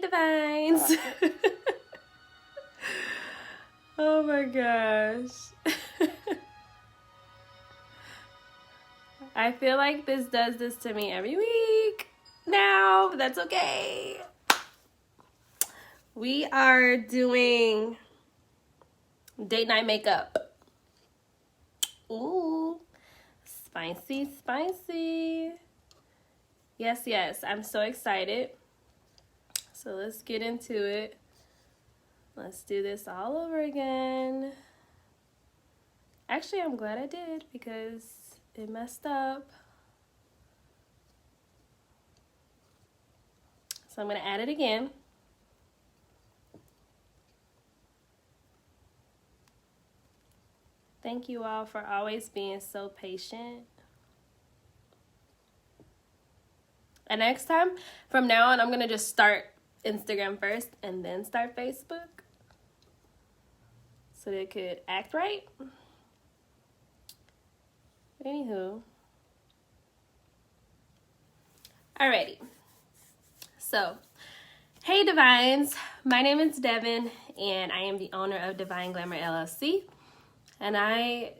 Devines. Oh my gosh. I feel like this does this to me every week now, but that's okay. We are doing date night makeup. Ooh, spicy, spicy. Yes, I'm so excited. So let's get into it. Let's do this all over again. Actually, I'm glad I did because it messed up. So I'm going to add it again. Thank you all for always being so patient. And next time, from now on, I'm going to just start Instagram first and then start Facebook, so they could act right. Anywho. Alrighty. So, hey Devines. My name is Devin, and I am the owner of Devine Glamour LLC. And I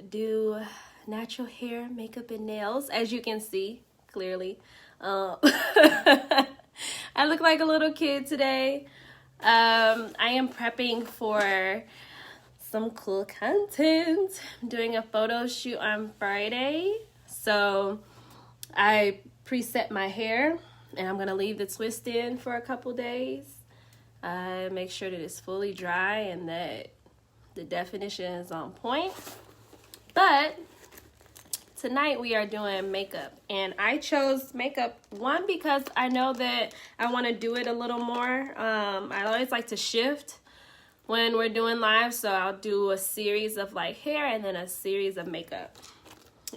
do natural hair, makeup, and nails, as you can see, clearly. I look like a little kid today. I am prepping for some cool content. I'm doing a photo shoot on Friday. So I preset my hair and I'm gonna leave the twist in for a couple days. Make sure that it's fully dry and that the definition is on point. But tonight we are doing makeup, and I chose makeup one because I know that I want to do it a little more. I always like to shift when we're doing live, so I'll do a series of like hair and then a series of makeup.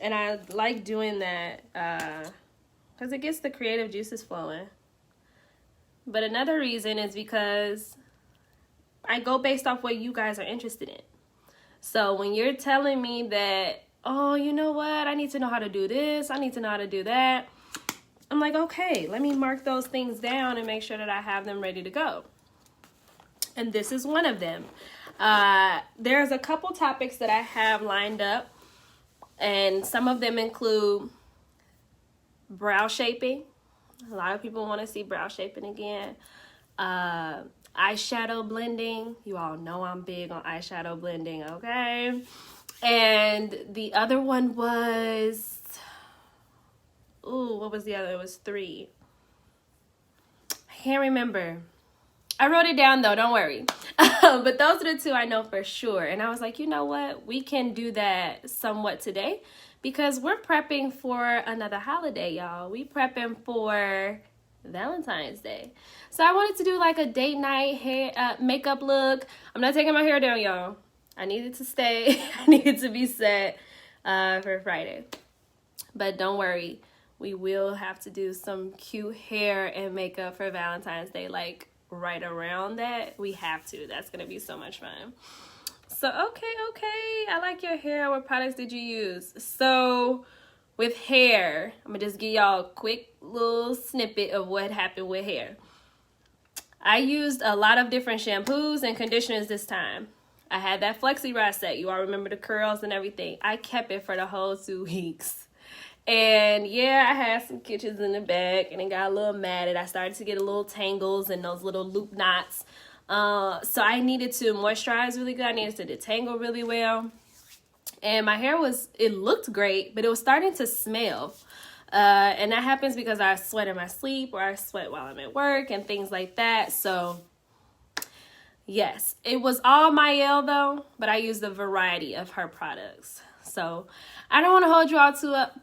And I like doing that because it gets the creative juices flowing. But another reason is because I go based off what you guys are interested in. So when you're telling me that, oh, you know what, I need to know how to do this, I need to know how to do that, I'm like, okay, let me mark those things down and make sure that I have them ready to go. And this is one of them. There's a couple topics that I have lined up, and some of them include brow shaping. A lot of people want to see brow shaping again. Eyeshadow blending. You all know I'm big on eyeshadow blending, okay? And the other one was, what was the other? It was 3. I can't remember. I wrote it down though, don't worry. But those are the 2 I know for sure. And I was like, you know what? We can do that somewhat today because we're prepping for another holiday, y'all. We prepping for Valentine's Day. So I wanted to do like a date night hair makeup look. I'm not taking my hair down, y'all. I needed to stay. I needed to be set for Friday. But don't worry. We will have to do some cute hair and makeup for Valentine's Day. Like right around that. We have to. That's going to be so much fun. So, okay. I like your hair. What products did you use? So, with hair, I'm going to just give y'all a quick little snippet of what happened with hair. I used a lot of different shampoos and conditioners this time. I had that Flexi Rod set. You all remember the curls and everything. I kept it for the whole 2 weeks. And yeah, I had some kitchens in the back and it got a little matted. I started to get a little tangles and those little loop knots. So I needed to moisturize really good. I needed to detangle really well. And my hair it looked great, but it was starting to smell. And that happens because I sweat in my sleep or I sweat while I'm at work and things like that. So yes, it was all Maelle though, but I used a variety of her products. So I don't want to hold you all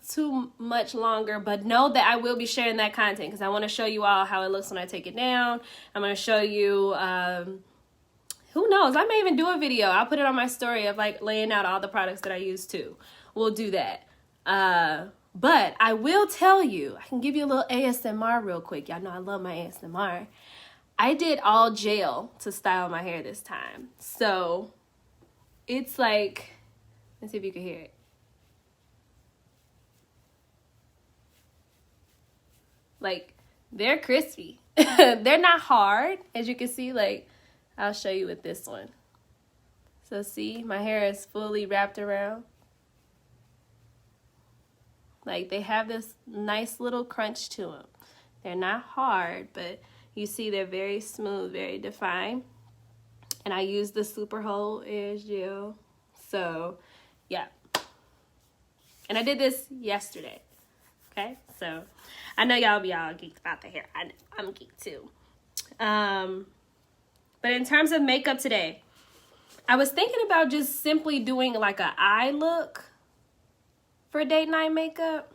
too much longer, but know that I will be sharing that content because I want to show you all how it looks when I take it down. I'm going to show you, who knows, I may even do a video. I'll put it on my story of like laying out all the products that I use too. We'll do that. But I will tell you, I can give you a little ASMR real quick. Y'all know I love my ASMR. I did all gel to style my hair this time. So it's like, let's see if you can hear it. Like, they're crispy. They're not hard, as you can see. Like, I'll show you with this one. So see, my hair is fully wrapped around. Like, they have this nice little crunch to them. They're not hard, but you see they're very smooth, very defined. And I use the Super Hold Edge Gel. So, yeah. And I did this yesterday. Okay? So, I know y'all be all geeked about the hair. I'm geeked too. But in terms of makeup today, I was thinking about just simply doing like an eye look for date night makeup.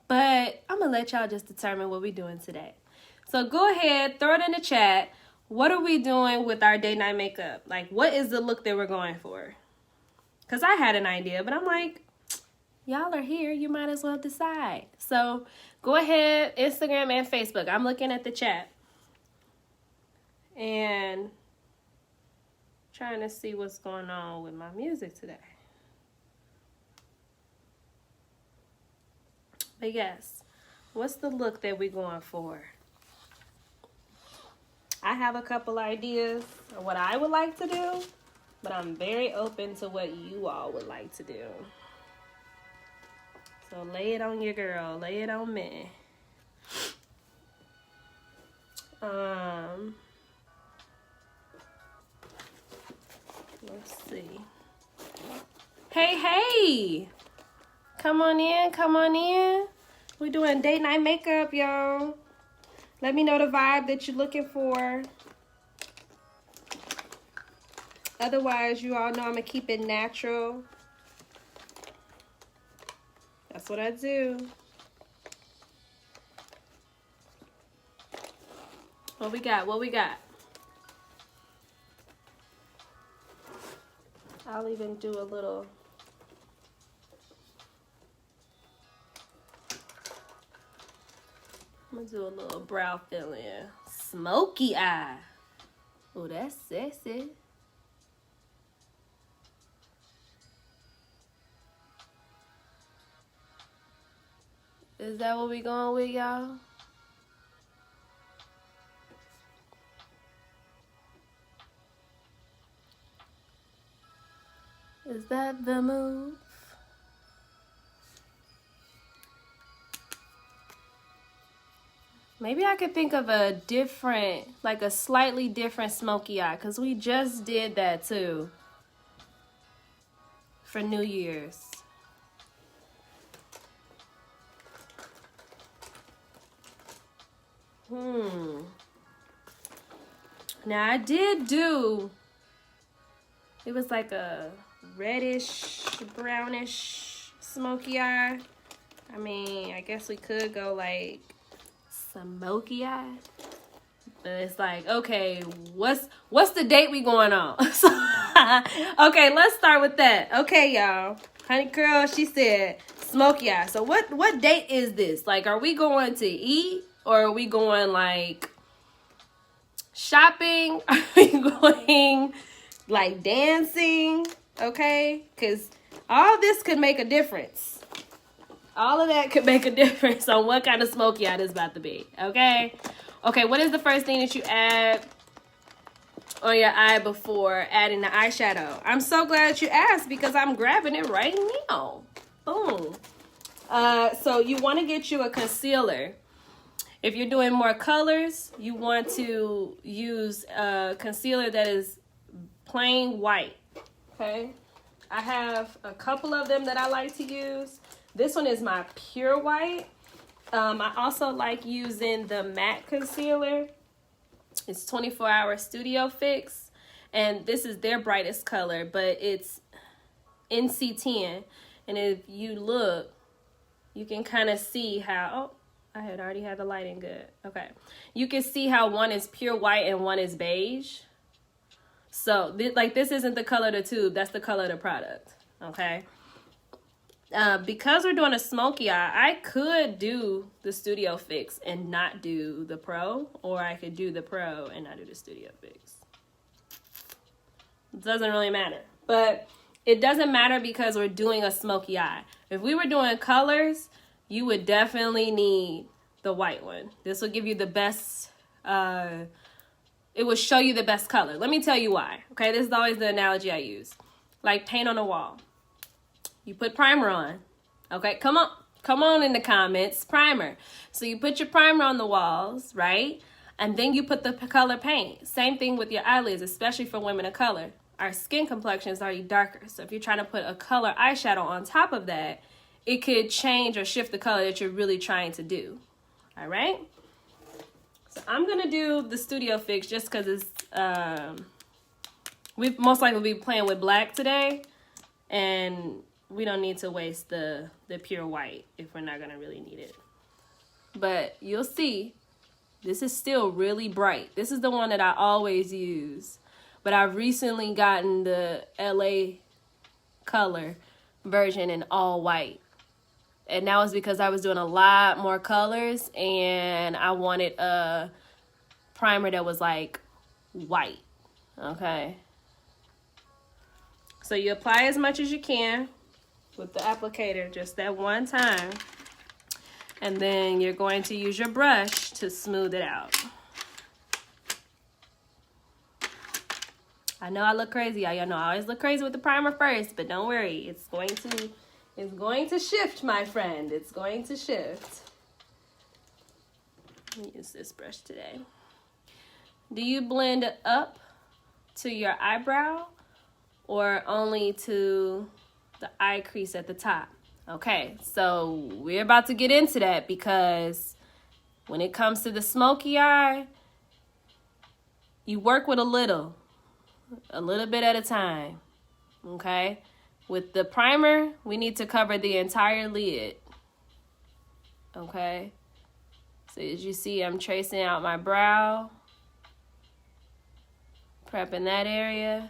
But I'm going to let y'all just determine what we're doing today. So go ahead, throw it in the chat. What are we doing with our date night makeup? Like, what is the look that we're going for? Because I had an idea, but I'm like, y'all are here. You might as well decide. So go ahead, Instagram and Facebook. I'm looking at the chat. And trying to see what's going on with my music today. But yes, what's the look that we're going for? I have a couple ideas of what I would like to do, but I'm very open to what you all would like to do. So lay it on your girl, lay it on me. Let's see. Hey! Come on in, come on in. We're doing date night makeup, y'all. Let me know the vibe that you're looking for. Otherwise, you all know I'm going to keep it natural. That's what I do. What we got? What we got? I'll even do a little... I'm gonna do a little brow fill in. Smoky eye. Oh, that's sexy. Is that what we going with, y'all? Is that the move? Maybe I could think of a different, like a slightly different smoky eye, because we just did that too for New Year's. Now I did do, it was like a reddish, brownish smoky eye. I mean, I guess we could go like smoky eye. But it's like, okay, what's the date we going on? Okay, let's start with that. Okay, y'all. Honey girl, she said smoky eye. So what date is this? Like, are we going to eat? Or are we going like shopping? Are we going like dancing? Okay, because all this could make a difference. All of that could make a difference on what kind of smoky eye this is about to be. Okay, what is the first thing that you add on your eye before adding the eyeshadow? I'm so glad you asked because I'm grabbing it right now. Boom. So you want to get you a concealer. If you're doing more colors, you want to use a concealer that is plain white, okay? I have a couple of them that I like to use. This one is my pure white. I also like using the matte concealer. It's 24-hour Studio Fix, and this is their brightest color, but it's NC10. And if you look, you can kind of see how... Oh, I had already had the lighting good. Okay. You can see how one is pure white and one is beige. So, like, this isn't the color of the tube. That's the color of the product. Okay. Because we're doing a smoky eye, I could do the Studio Fix and not do the Pro. Or I could do the Pro and not do the Studio Fix. It doesn't really matter. But it doesn't matter because we're doing a smoky eye. If we were doing colors... you would definitely need the white one. This will give you the best, it will show you the best color. Let me tell you why. Okay, this is always the analogy I use. Like paint on a wall. You put primer on. Okay, come on in the comments, primer. So you put your primer on the walls, right? And then you put the color paint. Same thing with your eyelids, especially for women of color. Our skin complexion is already darker. So if you're trying to put a color eyeshadow on top of that, it could change or shift the color that you're really trying to do. All right? So I'm going to do the Studio Fix just because it's, we most likely will be playing with black today. And we don't need to waste the pure white if we're not going to really need it. But you'll see, this is still really bright. This is the one that I always use. But I've recently gotten the LA color version in all white. And that was because I was doing a lot more colors and I wanted a primer that was like white. Okay. So you apply as much as you can with the applicator just that one time. And then you're going to use your brush to smooth it out. I know I look crazy. Y'all know I always look crazy with the primer first, but don't worry. It's going to shift, my friend. It's going to shift. Let me use this brush today. Do you blend up to your eyebrow or only to the eye crease at the top? Okay, so we're about to get into that because when it comes to the smoky eye, you work with a little bit at a time, okay? With the primer, we need to cover the entire lid, okay? So as you see, I'm tracing out my brow, prepping that area.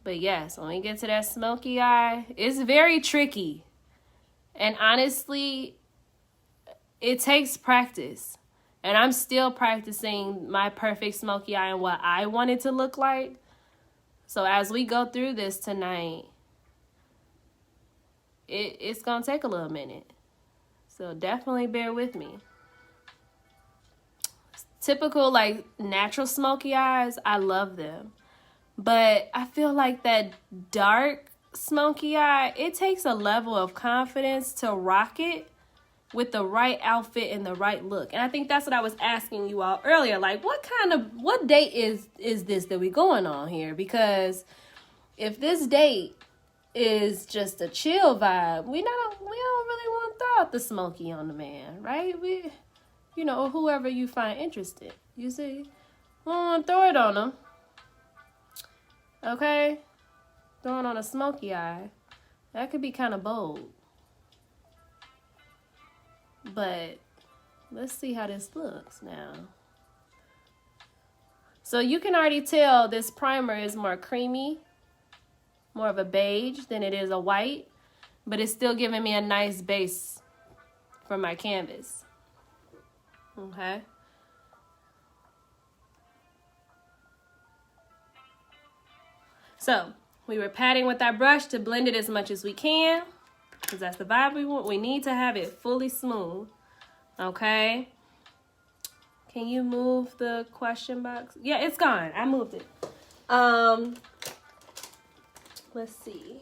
But yes, when we get to that smoky eye, it's very tricky. And honestly, it takes practice. And I'm still practicing my perfect smoky eye and what I want it to look like. So as we go through this tonight, it's going to take a little minute. So definitely bear with me. Typical, like, natural smoky eyes, I love them. But I feel like that dark smoky eye, it takes a level of confidence to rock it with the right outfit and the right look. And I think that's what I was asking you all earlier. Like, what date is this that we going on here? Because if this date is just a chill vibe, we don't really want to throw out the smoky on the man, right? Whoever you find interested, you see, we don't want to throw it on him. Okay, throwing on a smoky eye, that could be kind of bold. But let's see how this looks now. So you can already tell this primer is more creamy, more of a beige than it is a white, but it's still giving me a nice base for my canvas. Okay. So we were patting with our brush to blend it as much as we can, because that's the vibe we want. We need to have it fully smooth. Okay. Can you move the question box? Yeah, it's gone. I moved it. Let's see.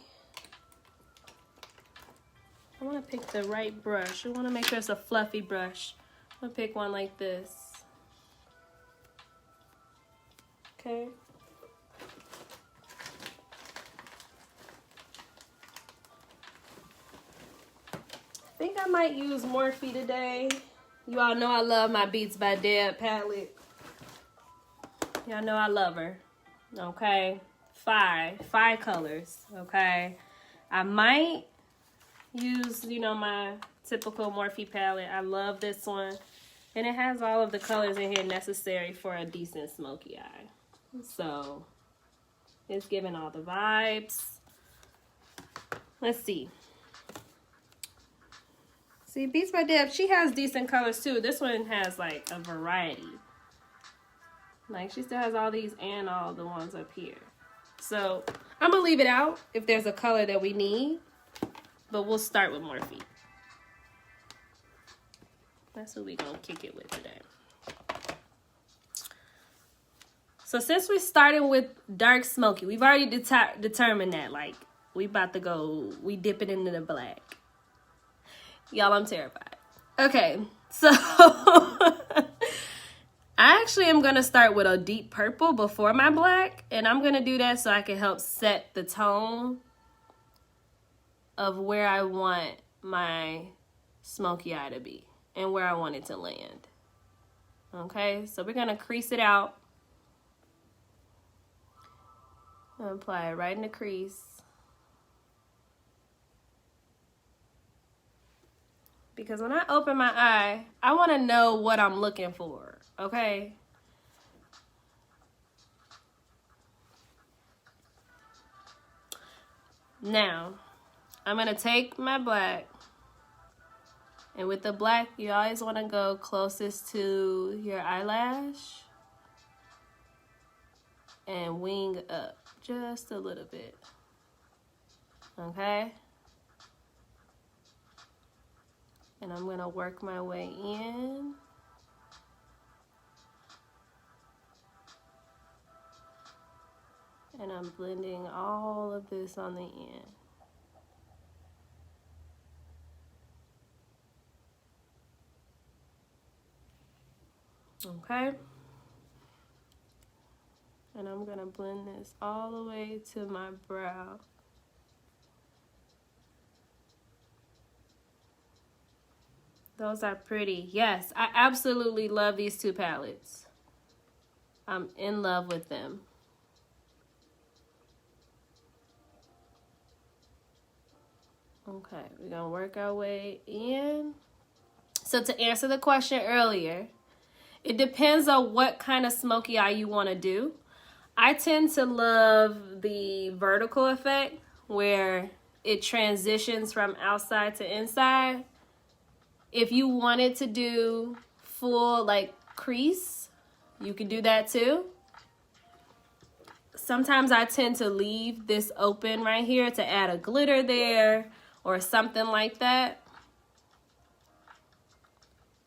I want to pick the right brush. I want to make sure it's a fluffy brush. I'm going to pick one like this. Okay. I think I might use Morphe today. You all know I love my Beats by Deb palette. Y'all know I love her. Okay. Five colors. Okay. I might use, my typical Morphe palette. I love this one. And it has all of the colors in here necessary for a decent smoky eye. So, it's giving all the vibes. Let's see. See, Beats by Deb, she has decent colors too. This one has like a variety. Like she still has all these and all the ones up here. So I'm gonna leave it out if there's a color that we need, but we'll start with Morphe. That's what we gonna kick it with today. So since we started with dark smoky, we've already determined that, like, we dip it into the black. Y'all, I'm terrified. Okay, so I actually am going to start with a deep purple before my black, and I'm going to do that so I can help set the tone of where I want my smoky eye to be and where I want it to land. Okay, so we're going to crease it out. I'm going to apply it right in the crease. Because when I open my eye, I want to know what I'm looking for, okay? Now, I'm going to take my black. And with the black, you always want to go closest to your eyelash. And wing up just a little bit. Okay? And I'm going to work my way in. And I'm blending all of this on the end. Okay? And I'm going to blend this all the way to my brow. Those are pretty. Yes, I absolutely love these two palettes. I'm in love with them. Okay, we're going to work our way in. So to answer the question earlier, it depends on what kind of smoky eye you want to do. I tend to love the vertical effect where it transitions from outside to inside. If you wanted to do full like crease, you could do that too. Sometimes I tend to leave this open right here to add a glitter there or something like that.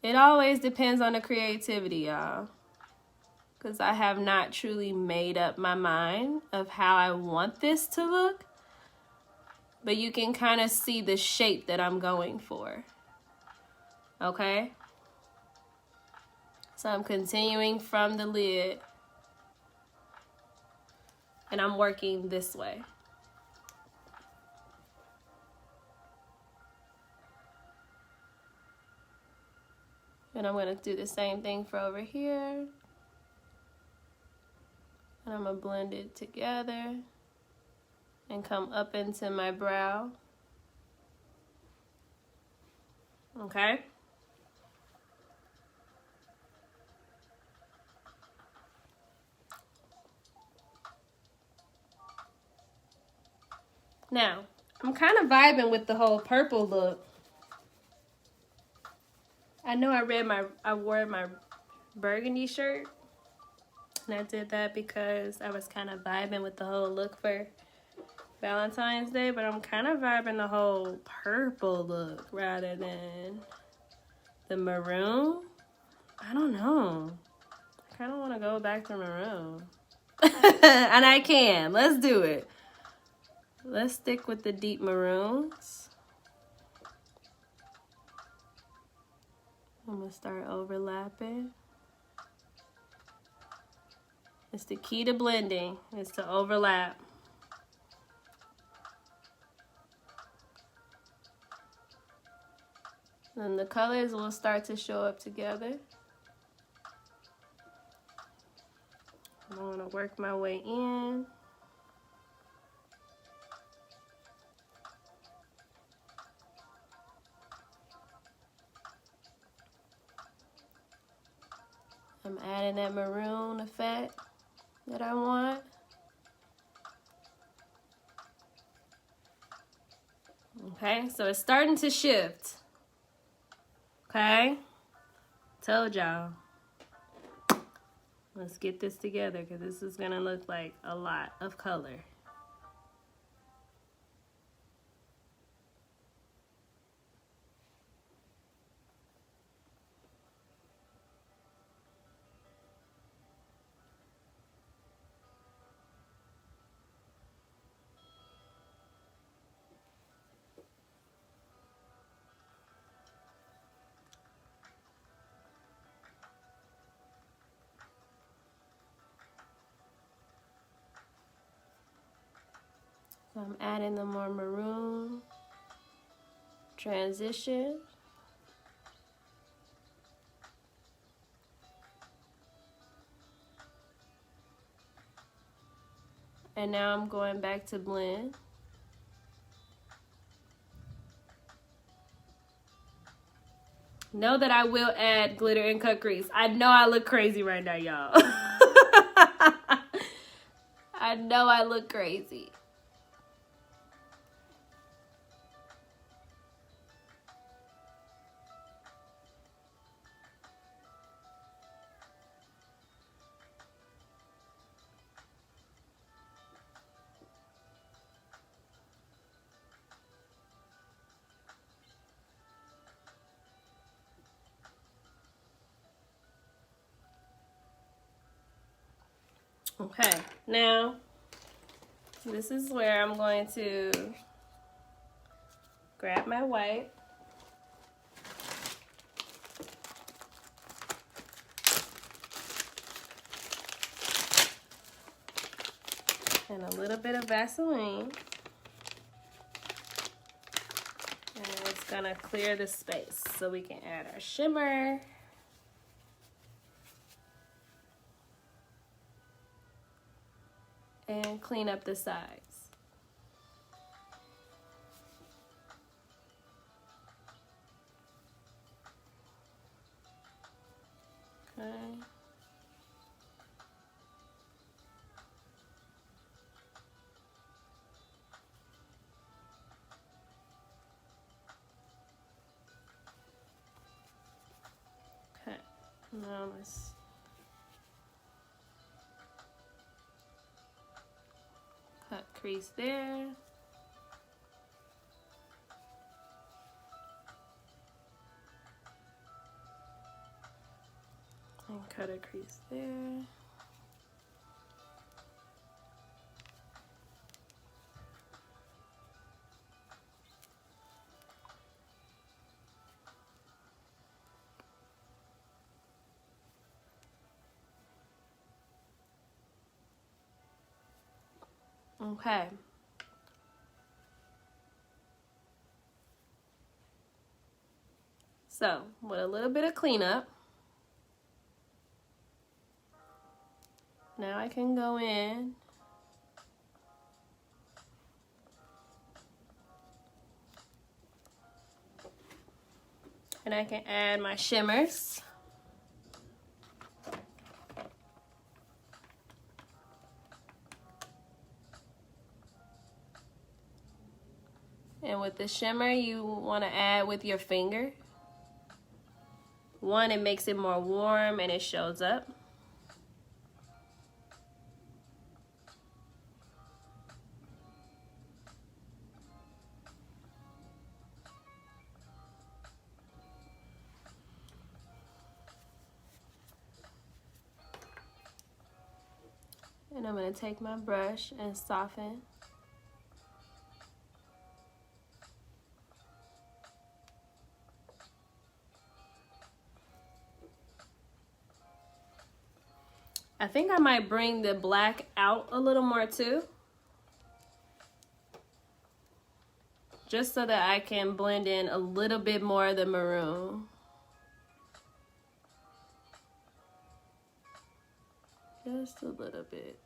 It always depends on the creativity, y'all. Because I have not truly made up my mind of how I want this to look. But you can kind of see the shape that I'm going for. Okay? So I'm continuing from the lid. And I'm working this way. And I'm going to do the same thing for over here. And I'm going to blend it together and come up into my brow. Okay? Now, I'm kind of vibing with the whole purple look. I know I wore my burgundy shirt. And I did that because I was kind of vibing with the whole look for Valentine's Day. But I'm kind of vibing the whole purple look rather than the maroon. I don't know. I kind of want to go back to maroon. And I can. Let's do it. Let's stick with the deep maroons. I'm going to start overlapping. It's the key to blending, is to overlap. Then the colors will start to show up together. I'm going to work my way in. I'm adding that maroon effect that I want. Okay, so it's starting to shift. Okay, told y'all. Let's get this together because this is gonna look like a lot of color. So I'm adding the more maroon transition. And now I'm going back to blend. Know that I will add glitter and cut crease. I know I look crazy right now, y'all. I know I look crazy. Okay, now this is where I'm going to grab my white. And a little bit of Vaseline. And it's gonna clear the space so we can add our shimmer. And clean up the sides. Okay. Okay. Now let's cut crease there. And cut a crease there. Okay. So, with a little bit of cleanup, now I can go in and I can add my shimmers. And with the shimmer, you want to add with your finger. One, it makes it more warm and it shows up. And I'm going to take my brush and soften. I think I might bring the black out a little more too. Just so that I can blend in a little bit more of the maroon. Just a little bit.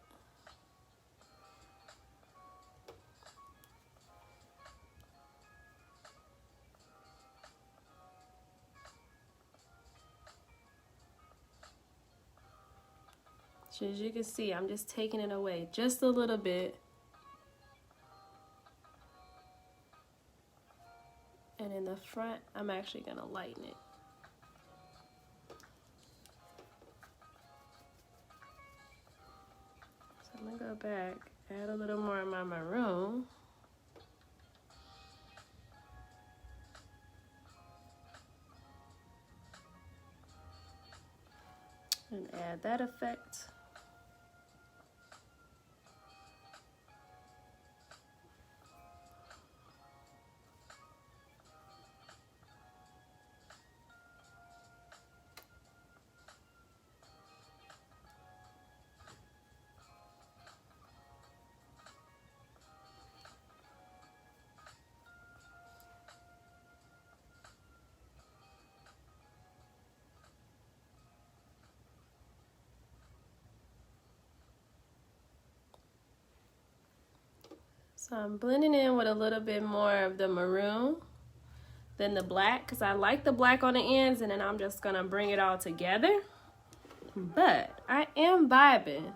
So as you can see, I'm just taking it away just a little bit. And in the front, I'm actually gonna lighten it. So I'm gonna go back, add a little more of my maroon. And add that effect. So I'm blending in with a little bit more of the maroon than the black, because I like the black on the ends, and then I'm just gonna bring it all together. But I am vibing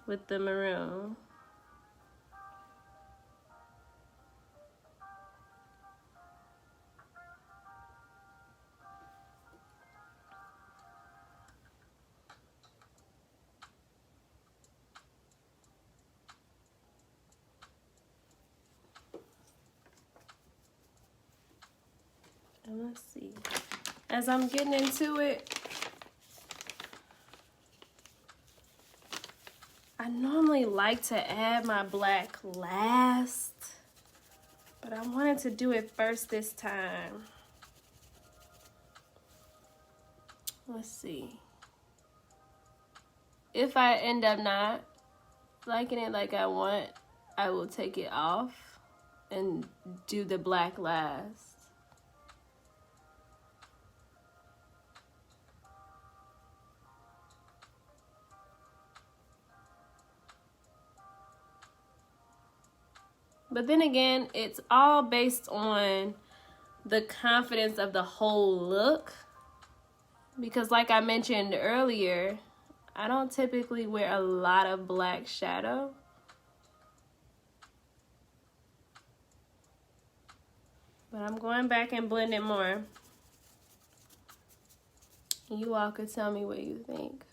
with the maroon. And let's see. As I'm getting into it, I normally like to add my black last, but I wanted to do it first this time. Let's see. If I end up not liking it like I want, I will take it off and do the black last. But then again, it's all based on the confidence of the whole look. Because like I mentioned earlier, I don't typically wear a lot of black shadow. But I'm going back and blending more. You all could tell me what you think.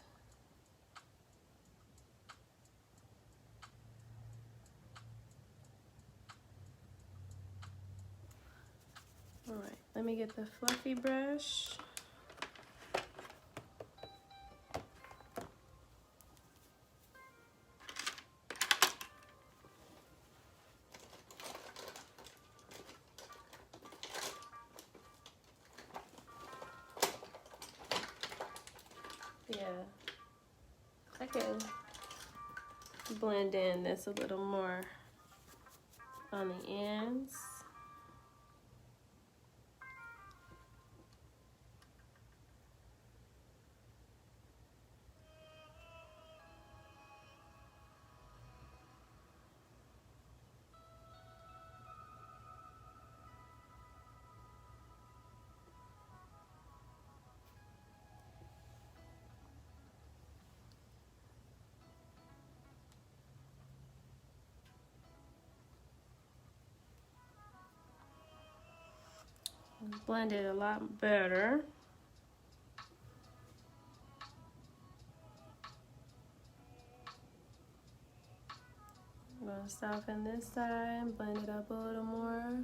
All right, let me get the fluffy brush. Yeah, I can blend in this a little more on the ends. Blend it a lot better. I'm gonna soften this side, blend it up a little more.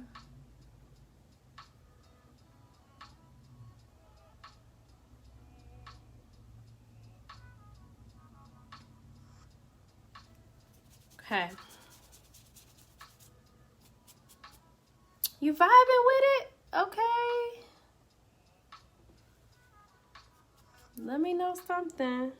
Okay. You vibing with it? Okay. Let me know something.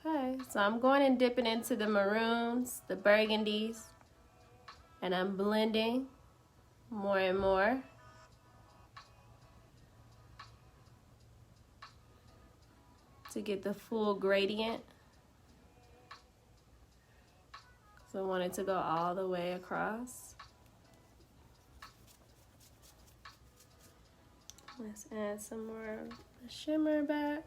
Okay, so I'm going and dipping into the maroons, the burgundies, and I'm blending more and more. To get the full gradient. So I want it to go all the way across. Let's add some more of the shimmer back.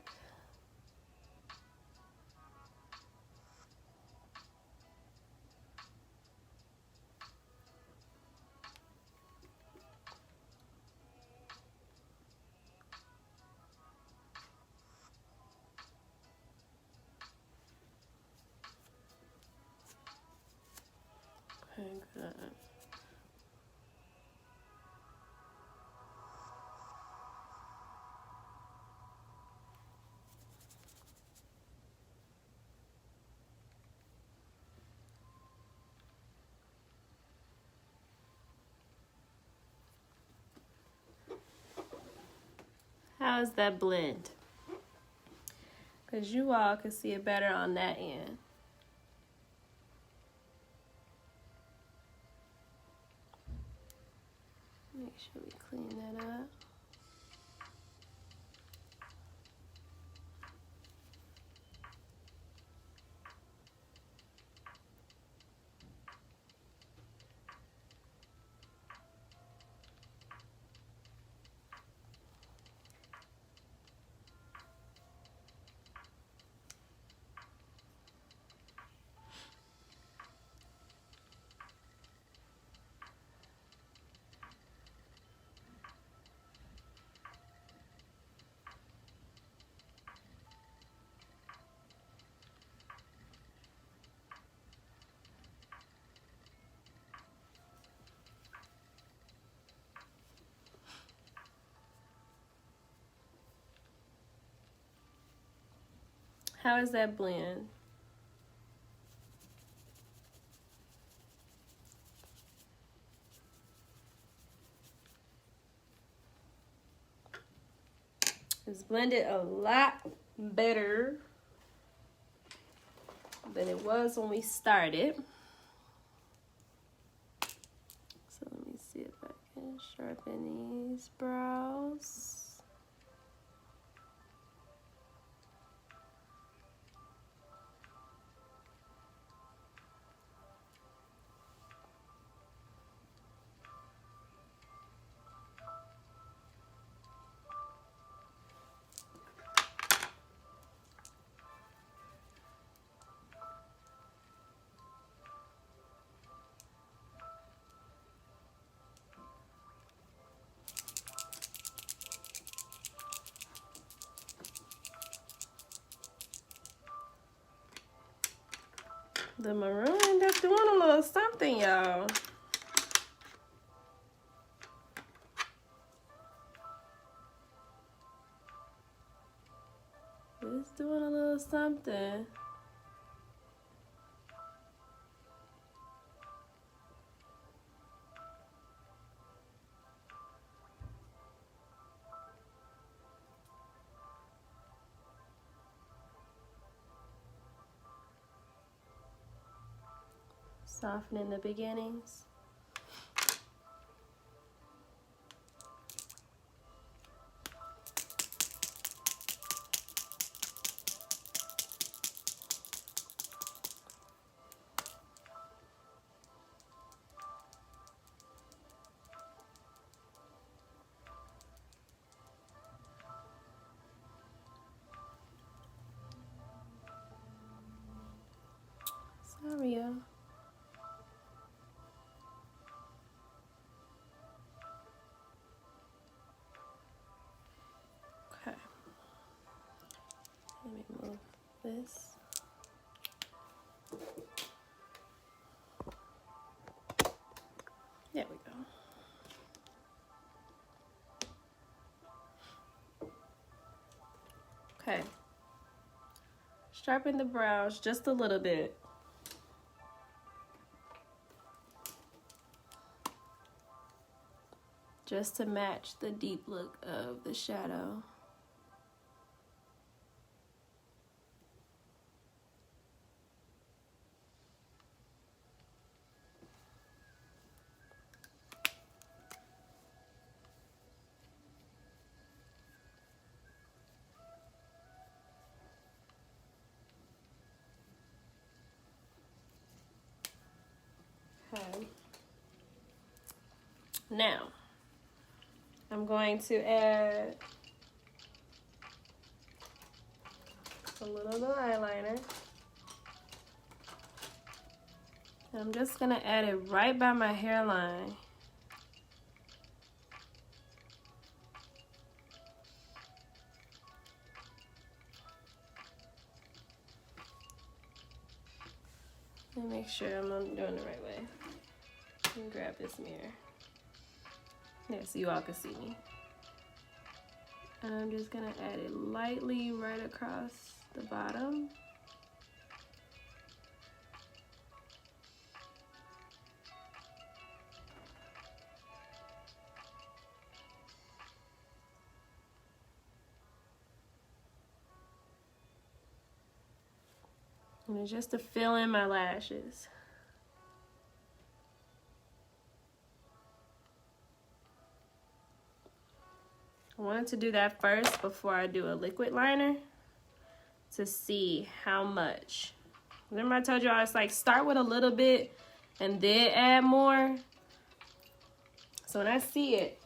Okay, good. How is that blend? Because you all can see it better on that end. Make sure we clean that up. How is that blend? It's blended a lot better than it was when we started. So let me see if I can sharpen these brows. The maroon ended up doing a little something, y'all. It's doing a little something. Softening the beginnings. Sorry, y'all. Okay. Let me move this. There we go. Okay. Sharpen the brows just a little bit. Just to match the deep look of the shadow. Okay. Now, I'm going to add a little of the eyeliner. And I'm just gonna add it right by my hairline. Let me make sure I'm doing it the right way. Let me grab this mirror. There, so you all can see me. And I'm just gonna add it lightly right across the bottom. And it's just to fill in my lashes. I wanted to do that first before I do a liquid liner to see how much. Remember I told you I was like, start with a little bit and then add more. So when I see it,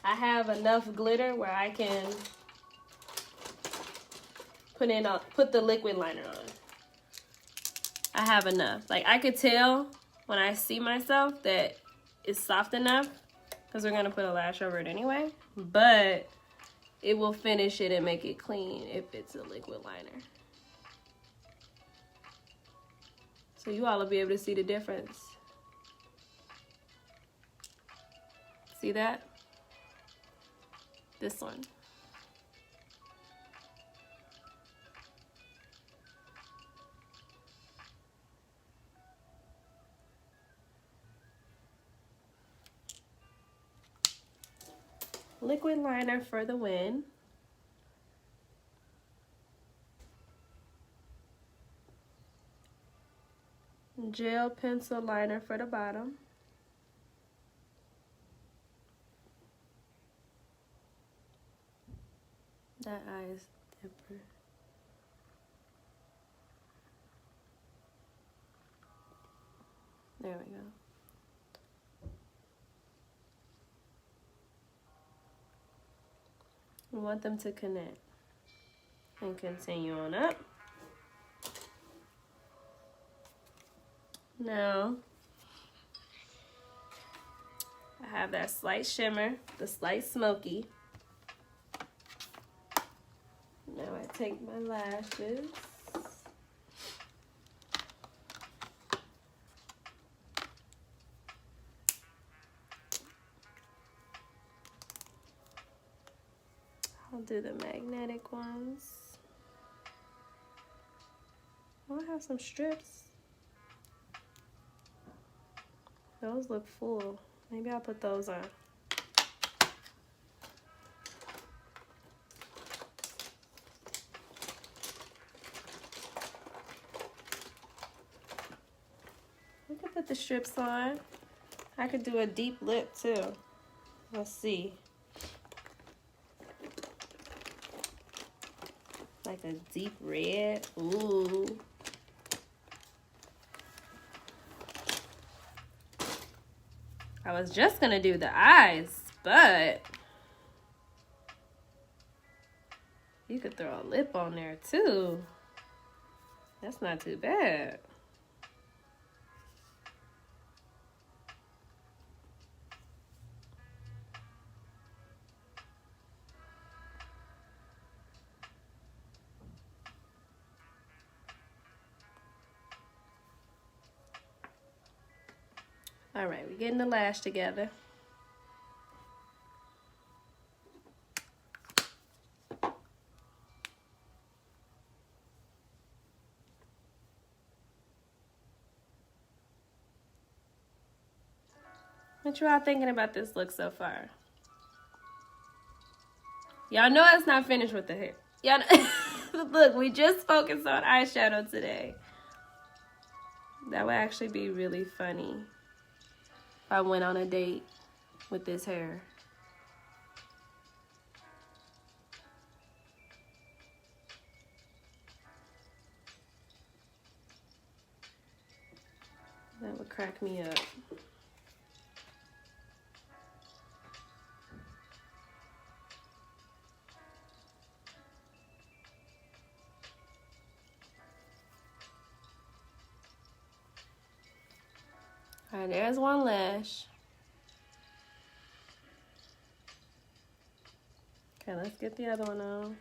I have enough glitter where I can put the liquid liner on. I have enough. Like I could tell when I see myself that it's soft enough, because we're gonna put a lash over it anyway, but it will finish it and make it clean if it's a liquid liner. So you all will be able to see the difference. See that? This one. Liquid liner for the win. Gel pencil liner for the bottom. That eye is dipper. There we go. We want them to connect. And continue on up. Now, I have that slight shimmer, the slight smoky. Now I take my lashes. I'll do the magnetic ones. Oh, I have some strips. Those look full. Maybe I'll put those on. We could put the strips on. I could do a deep lip too. Let's see. Like a deep red. Ooh. I was just gonna do the eyes, but you could throw a lip on there too. That's not too bad. All right, we're getting the lash together. What you all thinking about this look so far? Y'all know it's not finished with the hair. Y'all know, look, we just focused on eyeshadow today. That would actually be really funny if I went on a date with this hair. That would crack me up. All right, there's one lash. Okay, let's get the other one on.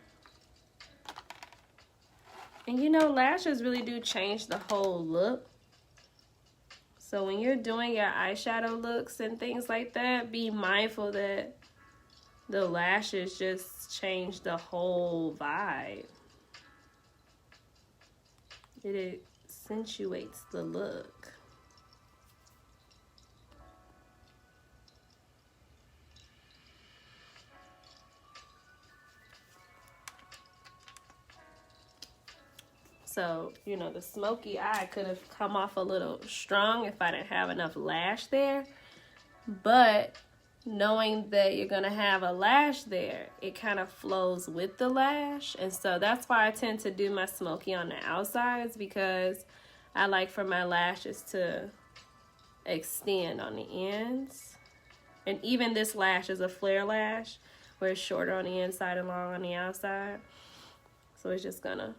And you know, lashes really do change the whole look. So when you're doing your eyeshadow looks and things like that, be mindful that the lashes just change the whole vibe. It accentuates the look. So, you know, the smoky eye could have come off a little strong if I didn't have enough lash there. But knowing that you're going to have a lash there, it kind of flows with the lash. And so that's why I tend to do my smoky on the outsides, because I like for my lashes to extend on the ends. And even this lash is a flare lash, where it's shorter on the inside and long on the outside. So it's just gonna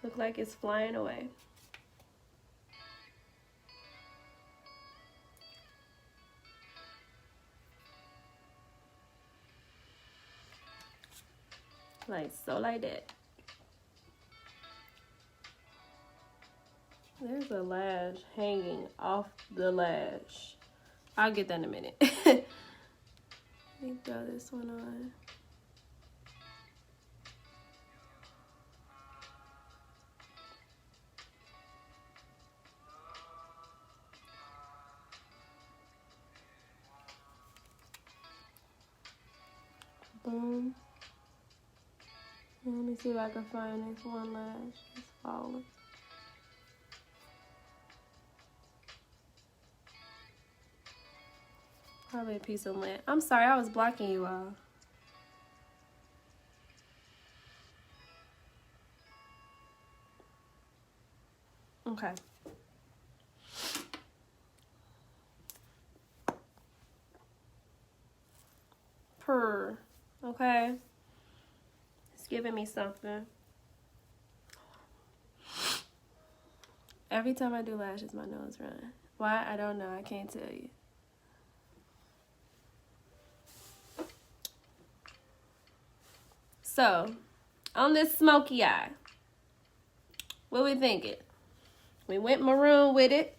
look like it's flying away. Like so, like that. There's a lash hanging off the lash. I'll get that in a minute. Let me throw this one on. Boom. Let me see if I can find this one lash. It's falling. Probably a piece of lint. I'm sorry, I was blocking you all. Okay. Purr. Okay. It's giving me something. Every time I do lashes, my nose runs. Why? I don't know. I can't tell you. So, on this smoky eye, what we thinking? We went maroon with it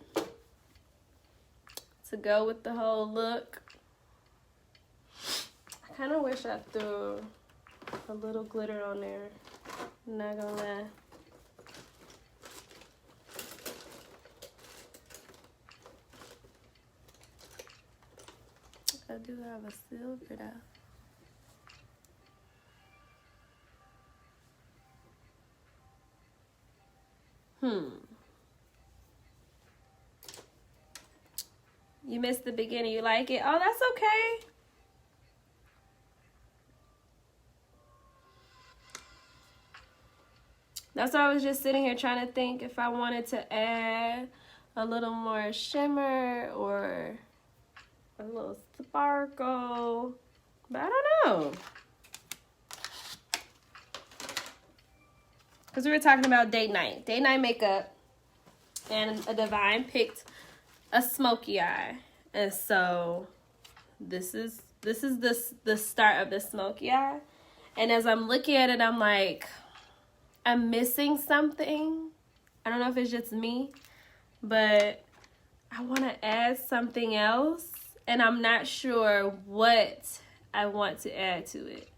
to go with the whole look. I kind of wish I threw a little glitter on there. I'm not gonna lie. I do have a silver though. You missed the beginning. You like it? Oh, that's okay. That's why I was just sitting here trying to think if I wanted to add a little more shimmer or a little sparkle. But I don't know. Because we were talking about date night. Date night makeup. And a Devine picked a smoky eye. And so this is the start of the smoky eye. And as I'm looking at it, I'm like, I'm missing something. I don't know if it's just me, but I want to add something else. And I'm not sure what I want to add to it.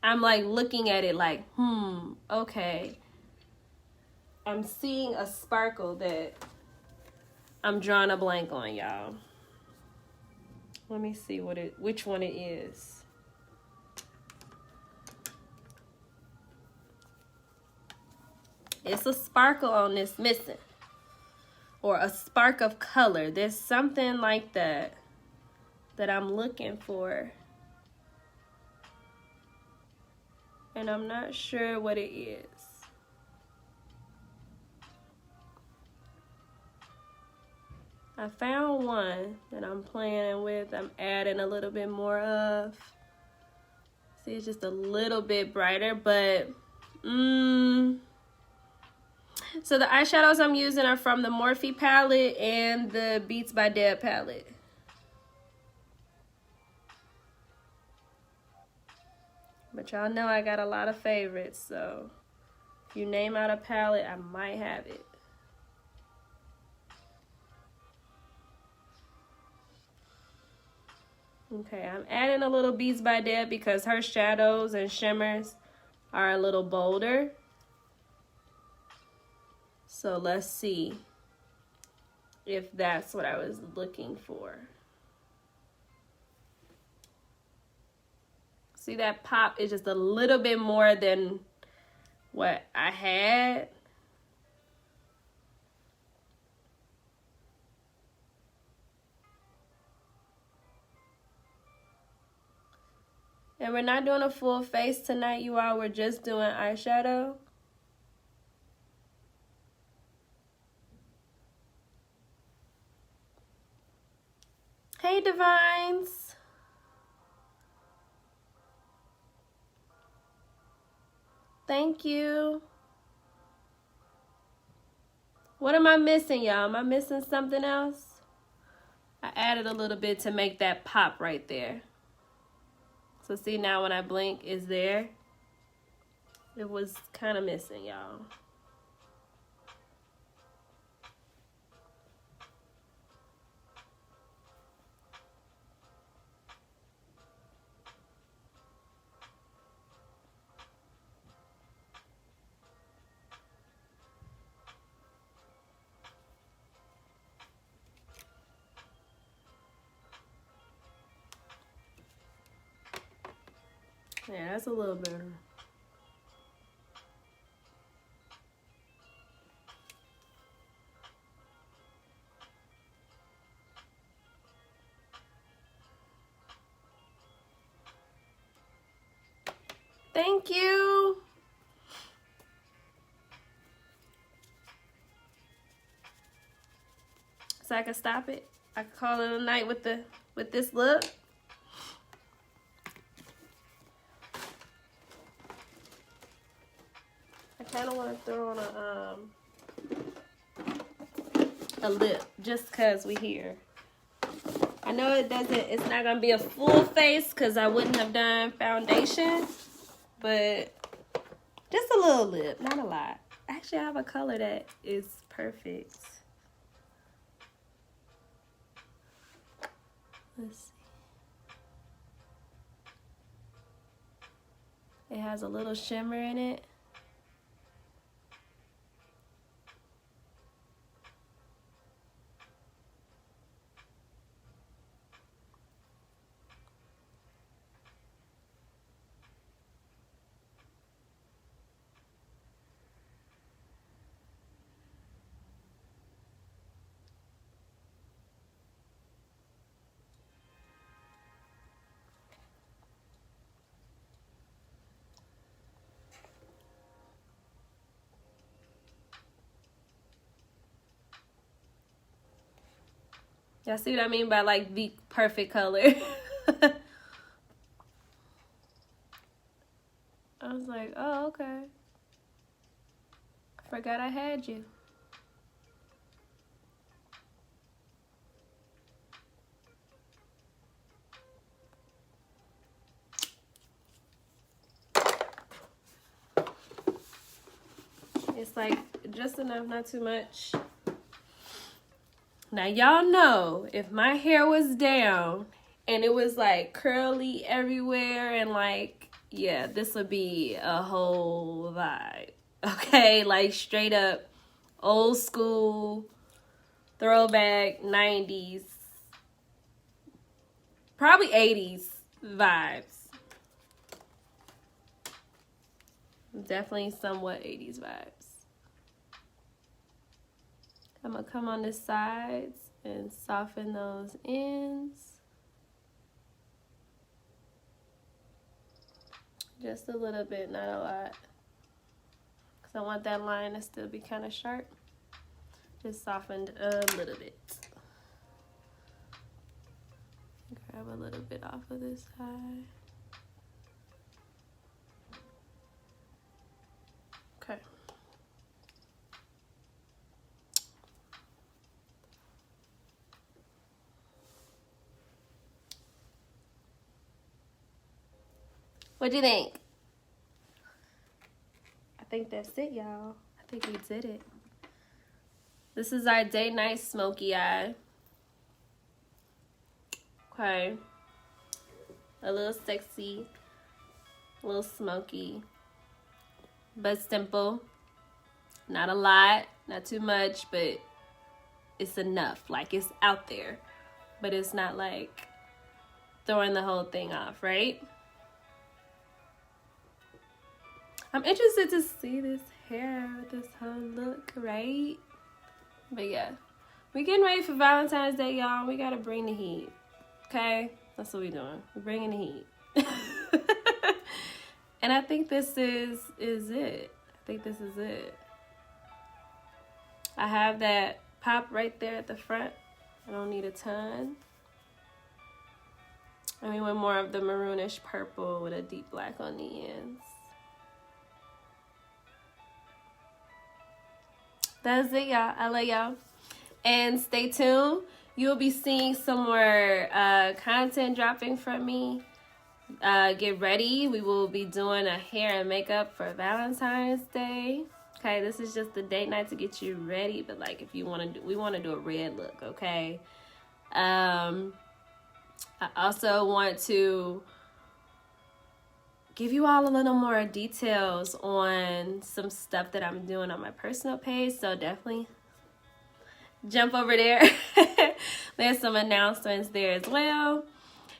I'm like looking at it like, okay. I'm seeing a sparkle that I'm drawing a blank on, y'all. Let me see which one it is. It's a sparkle on this missing. Or a spark of color. There's something like that I'm looking for. And I'm not sure what it is. I found one that I'm playing with. I'm adding a little bit more of. See, it's just a little bit brighter, but so the eyeshadows I'm using are from the Morphe palette and the Beats by Deb palette. But y'all know I got a lot of favorites, so if you name out a palette, I might have it. Okay, I'm adding a little Beats by Deb because her shadows and shimmers are a little bolder. So let's see if that's what I was looking for. See, that pop is just a little bit more than what I had. And we're not doing a full face tonight, you all. We're just doing eyeshadow. Hey, Devines. Thank you. What am I missing, y'all? Am I missing something else? I added a little bit to make that pop right there. So see, now when I blink, it's there. It was kind of missing, y'all. Yeah, that's a little better. Thank you. So I can stop it. I can call it a night with this look. I kind of want to throw on a lip just because we here. I know it's not going to be a full face because I wouldn't have done foundation, but just a little lip, not a lot. Actually, I have a color that is perfect. Let's see. It has a little shimmer in it. Y'all see what I mean by like the perfect color? I was like, oh, okay. Forgot I had you. It's like just enough, not too much. Now y'all know if my hair was down and it was like curly everywhere and like, yeah, this would be a whole vibe. Okay, like straight up old school, throwback 90s, probably 80s vibes. Definitely somewhat 80s vibes. I'm going to come on the sides and soften those ends. Just a little bit, not a lot. Because I want that line to still be kind of sharp. Just softened a little bit. Grab a little bit off of this side. Okay. What do you think? I think that's it, y'all. I think we did it. This is our day-night smoky eye. Okay. A little sexy, a little smoky, but simple. Not a lot, not too much, but it's enough. Like, it's out there, but it's not like throwing the whole thing off, right? I'm interested to see this hair with this whole look, right? But yeah, we getting ready for Valentine's Day, y'all. We gotta bring the heat, okay? That's what we doing. We're bringing the heat. And I think this is it. I think this is it. I have that pop right there at the front. I don't need a ton. And we went more of the maroonish purple with a deep black on the ends. That's it, y'all. I love y'all. And stay tuned. You'll be seeing some more content dropping from me. Get ready. We will be doing a hair and makeup for Valentine's Day. Okay, this is just the date night to get you ready. But like, if you want to do, we want to do a red look. Okay. I also want to give you all a little more details on some stuff that I'm doing on my personal page. So definitely jump over there. There's some announcements there as well.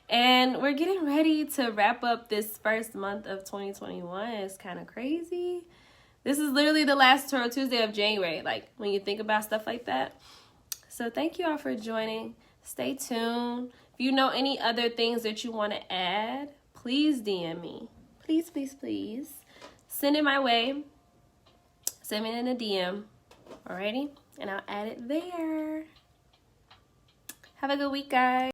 And we're getting ready to wrap up this first month of 2021. It's kind of crazy. This is literally the last Toro Tuesday of January, like when you think about stuff like that. So thank you all for joining. Stay tuned. If you know any other things that you want to add, please DM me. Please, please, please. Send it my way. Send me in a DM. Alrighty? And I'll add it there. Have a good week, guys.